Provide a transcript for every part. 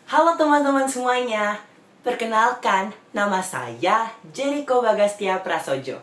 Halo teman-teman semuanya, perkenalkan nama saya Jericho Bagastia Prasojo.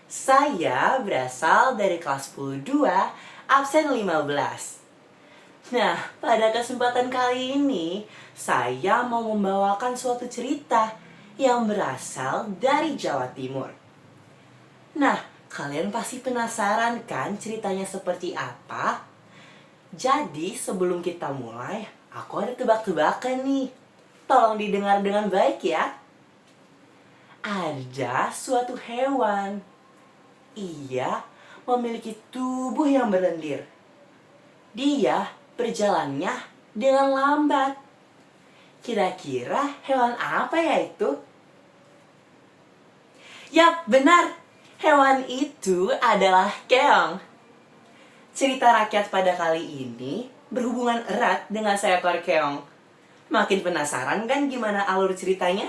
Saya berasal dari kelas 10-2, absen 15. Nah, pada kesempatan kali ini, saya mau membawakan suatu cerita yang berasal dari Jawa Timur. Nah, kalian pasti penasaran kan ceritanya seperti apa? Jadi, sebelum kita mulai, aku ada tebak-tebakan nih. Tolong didengar dengan baik ya. Ada suatu hewan. Ia memiliki tubuh yang berlendir. Dia berjalannya dengan lambat. Kira-kira hewan apa ya itu? Yap, benar. Hewan itu adalah keong. Cerita rakyat pada kali ini berhubungan erat dengan seekor keong. Makin penasaran kan gimana alur ceritanya?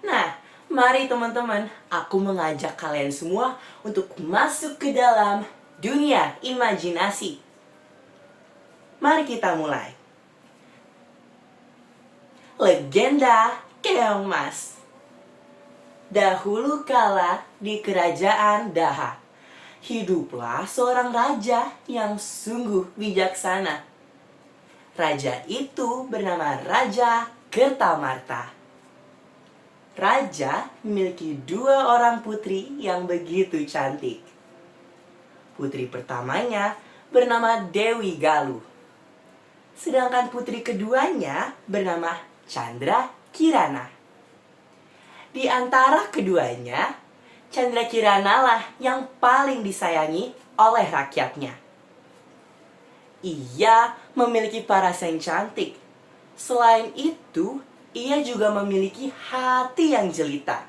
Nah, mari teman-teman, aku mengajak kalian semua untuk masuk ke dalam dunia imajinasi. Mari kita mulai. Legenda Keong Mas. Dahulu kala di kerajaan Daha, hiduplah seorang raja yang sungguh bijaksana. Raja itu bernama Raja Kertamarta. Raja memiliki 2 orang putri yang begitu cantik. Putri pertamanya bernama Dewi Galuh. Sedangkan putri keduanya bernama Chandra Kirana. Di antara keduanya, Chandra Kirana lah yang paling disayangi oleh rakyatnya. Ia memiliki paras yang cantik. Selain itu, ia juga memiliki hati yang jelita.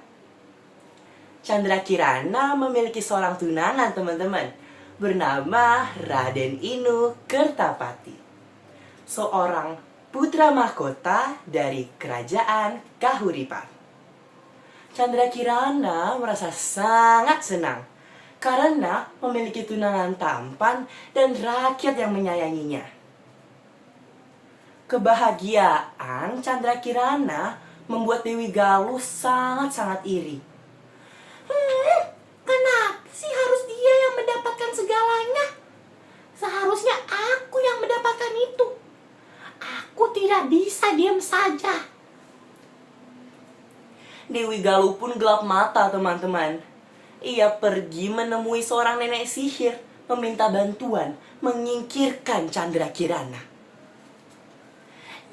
Chandra Kirana memiliki seorang tunangan teman-teman, bernama Raden Inu Kertapati, seorang putra mahkota dari kerajaan Kahuripan. Chandra Kirana merasa sangat senang karena memiliki tunangan tampan dan rakyat yang menyayanginya. Kebahagiaan Chandra Kirana membuat Dewi Galuh sangat-sangat iri. Kenapa sih harus dia yang mendapatkan segalanya? Seharusnya aku yang mendapatkan itu. Aku tidak bisa diam saja. Dewi Galuh pun gelap mata teman-teman. Ia pergi menemui seorang nenek sihir, meminta bantuan menyingkirkan Chandra Kirana.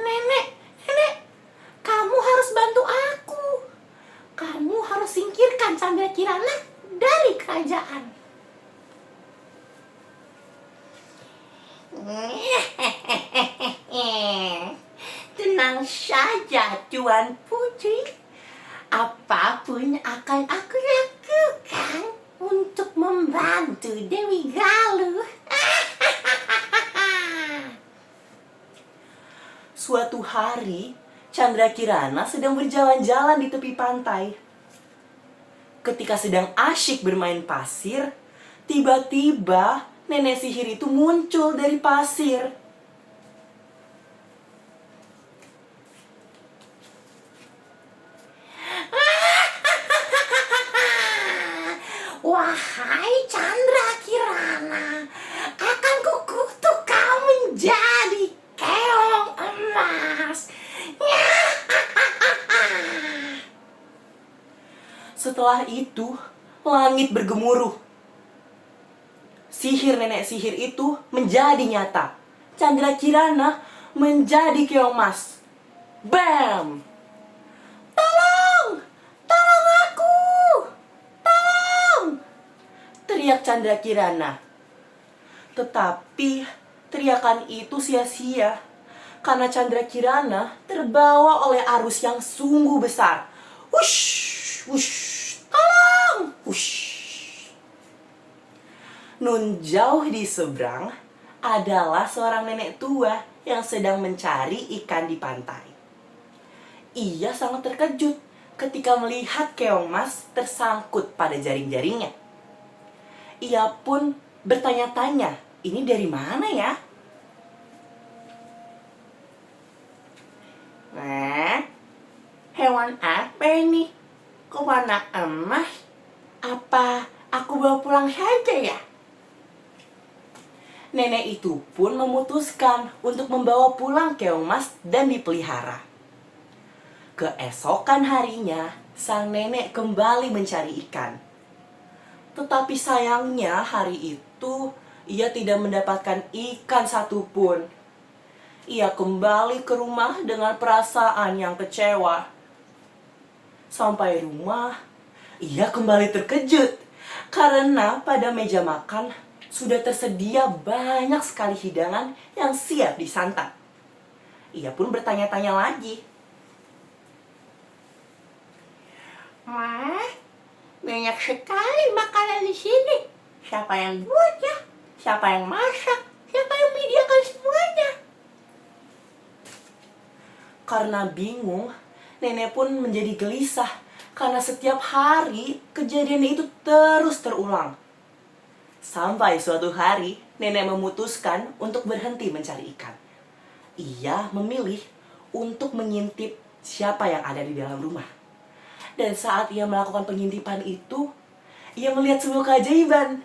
Nenek, kamu harus bantu aku. Kamu harus singkirkan Chandra Kirana dari kerajaan. Tenang saja, Tuan Putri. Apapun akan aku lakukan untuk membantu Dewi Galuh. Suatu hari, Chandra Kirana sedang berjalan-jalan di tepi pantai. Ketika sedang asyik bermain pasir, tiba-tiba nenek sihir itu muncul dari pasir. Wahai Chandra Kirana, akan kukutuk kau menjadi keong emas. Setelah itu, langit bergemuruh. Sihir nenek sihir itu menjadi nyata. Chandra Kirana menjadi keong emas. Bam! Tolong! Tolong aku! Tolong! Teriak Chandra Kirana. Tetapi teriakan itu sia-sia karena Chandra Kirana terbawa oleh arus yang sungguh besar. Wush! Wush! Tolong! Wush! Nun jauh di seberang adalah seorang nenek tua yang sedang mencari ikan di pantai. Ia sangat terkejut ketika melihat keong mas tersangkut pada jaring-jaringnya. Ia pun bertanya-tanya, ini dari mana ya? Hewan apa ini? Kok warna emas? Apa aku bawa pulang saja ya? Nenek itu pun memutuskan untuk membawa pulang keong mas dan dipelihara. Keesokan harinya, sang nenek kembali mencari ikan. Tetapi sayangnya hari itu ia tidak mendapatkan ikan satupun. Ia kembali ke rumah dengan perasaan yang kecewa. Sampai rumah, ia kembali terkejut karena pada meja makan sudah tersedia banyak sekali hidangan yang siap disantap. Ia pun bertanya-tanya lagi. Wah, banyak sekali makanan di sini. Siapa yang buatnya? Siapa yang masak? Siapa yang menyediakan semuanya? Karena bingung, nenek pun menjadi gelisah karena setiap hari kejadian itu terus terulang. Sampai suatu hari, nenek memutuskan untuk berhenti mencari ikan. Ia memilih untuk mengintip siapa yang ada di dalam rumah. Dan saat ia melakukan pengintipan itu, ia melihat sebuah keajaiban.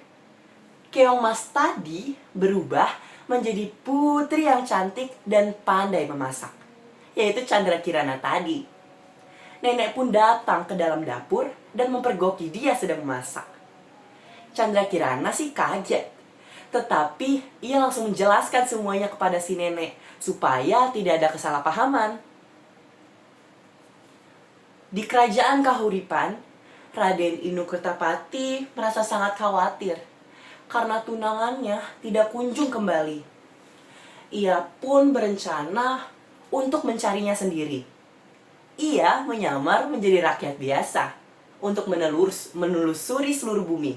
Keong mas tadi berubah menjadi putri yang cantik dan pandai memasak, yaitu Chandra Kirana tadi. Nenek pun datang ke dalam dapur dan mempergoki dia sedang memasak. Chandra Kirana sih kaget, tetapi ia langsung menjelaskan semuanya kepada si nenek supaya tidak ada kesalahpahaman. Di kerajaan Kahuripan, Raden Inu Kertapati merasa sangat khawatir karena tunangannya tidak kunjung kembali. Ia pun berencana untuk mencarinya sendiri. Ia menyamar menjadi rakyat biasa untuk menelusuri seluruh bumi.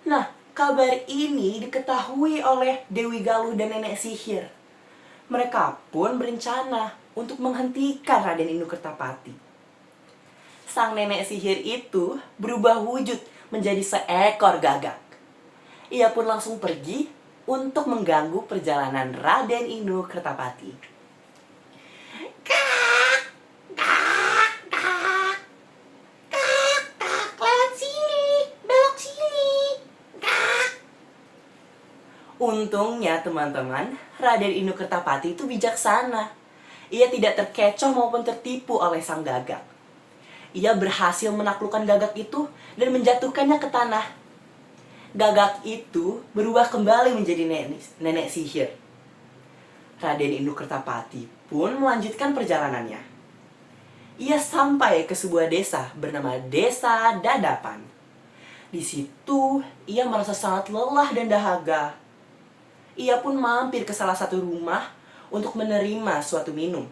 Nah, kabar ini diketahui oleh Dewi Galuh dan Nenek Sihir. Mereka pun berencana untuk menghentikan Raden Inu Kertapati. Sang nenek sihir itu berubah wujud menjadi seekor gagak. Ia pun langsung pergi untuk mengganggu perjalanan Raden Inu Kertapati. Untungnya teman-teman, Raden Inu Kertapati itu bijaksana. Ia tidak terkecoh maupun tertipu oleh sang gagak. Ia berhasil menaklukkan gagak itu dan menjatuhkannya ke tanah. Gagak itu berubah kembali menjadi nenek sihir. Raden Inu Kertapati pun melanjutkan perjalanannya. Ia sampai ke sebuah desa bernama Desa Dadapan. Di situ ia merasa sangat lelah dan dahaga. Ia pun mampir ke salah satu rumah untuk menerima suatu minum.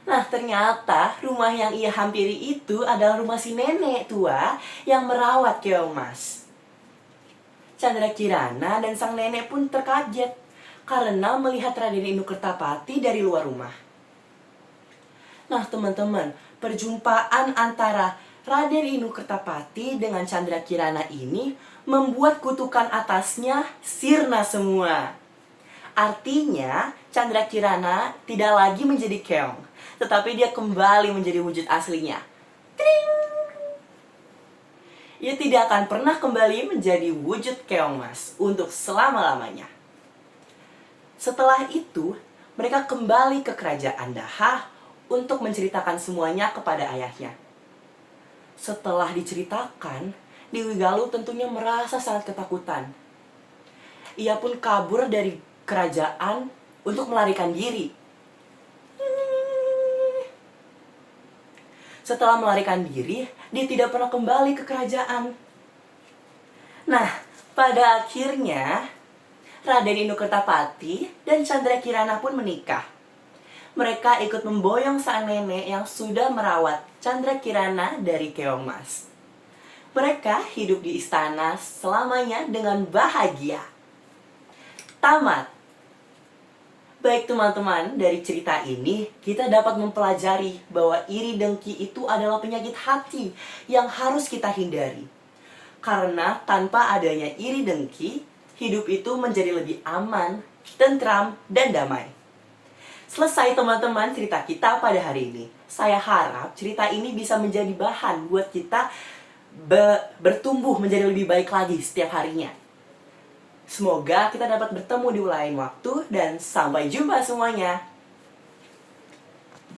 Nah, ternyata rumah yang ia hampiri itu adalah rumah si nenek tua yang merawat keong mas. Chandra Kirana dan sang nenek pun terkaget karena melihat Raden Inu Kertapati dari luar rumah. Nah, teman-teman, perjumpaan antara Raden Inu Kertapati dengan Chandra Kirana ini membuat kutukan atasnya sirna semua. Artinya, Chandra Kirana tidak lagi menjadi keong, tetapi dia kembali menjadi wujud aslinya. Tring! Ia tidak akan pernah kembali menjadi wujud keong mas untuk selama-lamanya. Setelah itu, mereka kembali ke kerajaan Daha untuk menceritakan semuanya kepada ayahnya. Setelah diceritakan, Dewi Galuh tentunya merasa sangat ketakutan. Ia pun kabur dari kerajaan untuk melarikan diri. Setelah melarikan diri, dia tidak pernah kembali ke kerajaan. Nah, pada akhirnya Raden Inu Kertapati dan Chandra Kirana pun menikah. Mereka ikut memboyong sang nenek yang sudah merawat Chandra Kirana dari keong mas. Mereka hidup di istana selamanya dengan bahagia. Tamat. Baik teman-teman, dari cerita ini kita dapat mempelajari bahwa iri dengki itu adalah penyakit hati yang harus kita hindari. Karena tanpa adanya iri dengki, hidup itu menjadi lebih aman, tentram, dan damai. Selesai teman-teman cerita kita pada hari ini. Saya harap cerita ini bisa menjadi bahan buat kita bertumbuh menjadi lebih baik lagi setiap harinya. Semoga kita dapat bertemu di lain waktu dan sampai jumpa semuanya.